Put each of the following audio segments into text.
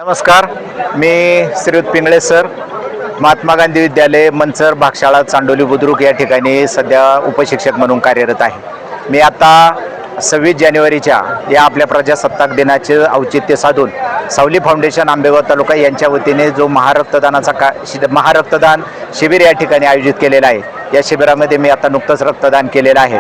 नमस्कार, मी श्रीयुत पिंगळे सर, महात्मा गांधी विद्यालय मंचर भागशाळा चांडोली बुद्रुक या ठिकाणी सध्या उपशिक्षक म्हणून कार्यरत आहे। मी आता 26 जानेवारीच्या या आपल्या प्रजासत्ताक दिनाचे औचित्य साधून सावली फाउंडेशन आंबेगाव तालुका यांच्या वतीने जो महारक्तदान शिबिर या ठिकाणी आयोजित केलेला आहे। या शिबिरामध्ये मी आता नुकतंच रक्तदान केलेलं आहे।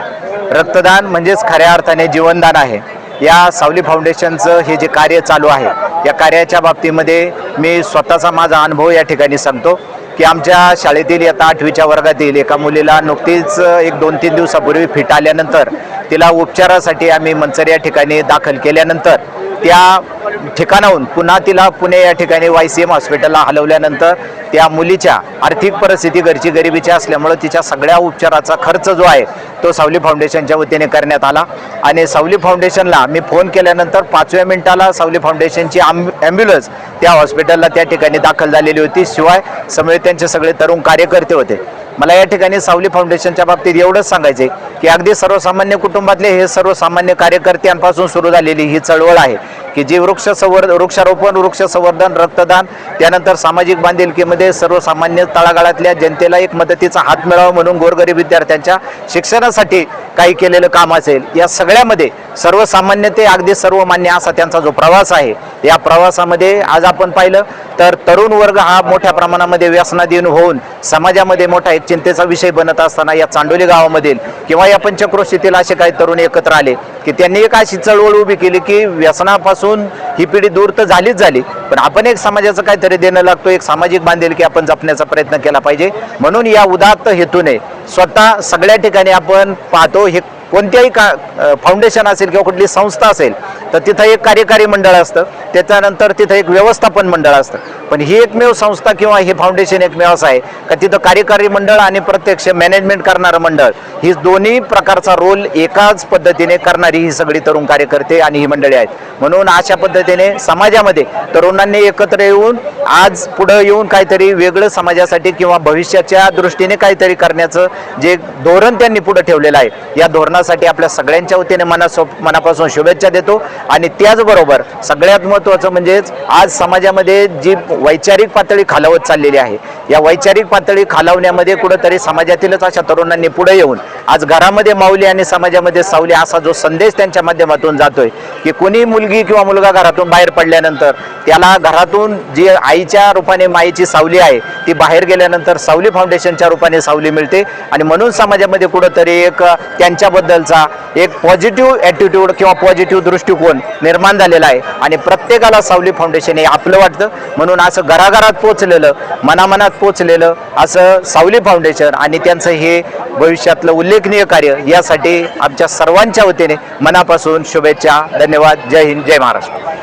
रक्तदान म्हणजेच खऱ्या अर्थाने जीवनदान आहे। या सावली फाउंडेशनचं हे जे कार्य चालू आहे, या कार्याच्या बाबतीमध्ये मी स्वतःचा माझा अनुभव या ठिकाणी सांगतो की आमच्या शाळेतील इयत्ता 8वीच्या वर्गातील एका मुलीला नुकतीच 1-2-3 दिवसापूर्वी फिट आल्यानंतर तिला उपचारासाठी आम्ही मंचर या ठिकाणी दाखल केल्यानंतर त्या ठिकाणाहून पुन्हा तिला पुणे या ठिकाणी YCM हॉस्पिटलला हलवल्यानंतर त्या मुलीच्या आर्थिक परिस्थिती घरची गरिबीची असल्यामुळे तिच्या सगळ्या उपचाराचा खर्च जो आहे तो सावली फाउंडेशनच्या वतीने करण्यात आला। आणि सावली फाउंडेशनला मी फोन केल्यानंतर 5व्या मिनिटाला सावली फाउंडेशनची ॲम्ब्युलन्स त्या हॉस्पिटलला त्या ठिकाणी दाखल झालेली होती। शिवाय समोर त्यांचे सगळे तरुण कार्यकर्ते होते। मला या ठिकाणी सावली फाउंडेशनच्या बाबतीत एवढंच सांगायचे की अगदी सर्वसामान्य कुटुंबातले हे सर्वसामान्य कार्यकर्त्यांपासून सुरू झालेली ही चळवळ आहे की जी वृक्षारोपण, वृक्ष संवर्धन, रक्तदान, त्यानंतर सामाजिक बांधिलकीमध्ये सर्वसामान्य तळागाळातल्या जनतेला एक मदतीचा हात मिळावा म्हणून गोरगरीब विद्यार्थ्यांच्या शिक्षणासाठी काही केलेलं काम असेल, या सगळ्यामध्ये सर्वसामान्य ते अगदी सर्वमान्य असा त्यांचा जो प्रवास आहे, या प्रवासामध्ये आज आपण पाहिलं तर तरुण वर्ग हा मोठ्या प्रमाणामध्ये व्यसनाधीन होऊन समाजामध्ये मोठा एक चिंतेचा विषय बनत असताना या चांडोली गावामधील किंवा या पंचक्रोशीतील असे काही तरुण एकत्र आले की त्यांनी एक अशी चळवळ उभी केली की व्यसनापासून ही पिढी दूर तर झालीच झाली, पण आपण एक समाजाचं काहीतरी देणं लागतो, एक सामाजिक बांधिलकी आपण जपण्याचा प्रयत्न केला पाहिजे। म्हणून या उदात्त हेतूने स्वतः सगळ्या ठिकाणी आपण पाहतो, हे कोणत्याही फाउंडेशन असेल किंवा कुठली संस्था असेल तर तिथं एक कार्यकारी मंडळ असतं, त्याच्यानंतर तिथं एक व्यवस्थापन मंडळ असतं, पण ही एकमेव संस्था किंवा हे फाउंडेशन एकमेव असं आहे का तिथं कार्यकारी मंडळ आणि प्रत्यक्ष मॅनेजमेंट करणारं मंडळ ही दोन्ही प्रकारचा रोल एकाच पद्धतीने करणारी ही सगळी तरुण कार्यकर्ते आणि ही मंडळी आहेत। म्हणून अशा पद्धतीने समाजामध्ये तरुणांनी एकत्र येऊन आज पुढे येऊन काहीतरी वेगळं समाजासाठी किंवा भविष्याच्या दृष्टीने काहीतरी करण्याचं जे धोरण त्यांनी पुढे ठेवलेलं आहे, या धोरणासाठी आपल्या सगळ्यांच्या वतीने मनापासून शुभेच्छा देतो। आणि त्याचबरोबर सगळ्यात महत्त्वाचं म्हणजेच आज समाजामध्ये जी वैचारिक पातळी खालावत चाललेली आहे, या वैचारिक पातळी खालावण्यामध्ये कुठेतरी समाजातीलच अशा तरुणांनी पुढे येऊन आज घरामध्ये माऊली आणि समाजामध्ये सावली असा जो संदेश त्यांच्या माध्यमातून जातोय की कोणी मुलगी किंवा मुलगा घरातून बाहेर पडल्यानंतर त्याला घरातून जी आईच्या रूपाने माईची सावली आहे ती बाहेर गेल्यानंतर सावली फाउंडेशनच्या रूपाने सावली मिळते। आणि म्हणून समाजामध्ये कुठेतरी एक त्यांच्याबद्दलचा एक पॉझिटिव्ह ॲटिट्यूड किंवा पॉझिटिव्ह दृष्टिकोन निर्माण झालेला आहे आणि प्रत्येकाला सावली फाउंडेशन हे आपलं वाटतं। म्हणून असं घराघरात पोचलेलं, मनामनात पोचलेलं असं सावली फाउंडेशन आणि त्यांचं हे भविष्यातलं उल्लेखनीय कार्य, यासाठी आमच्या सर्वांच्या वतीने मनापासून शुभेच्छा। धन्यवाद। जय हिंद, जय महाराष्ट्र।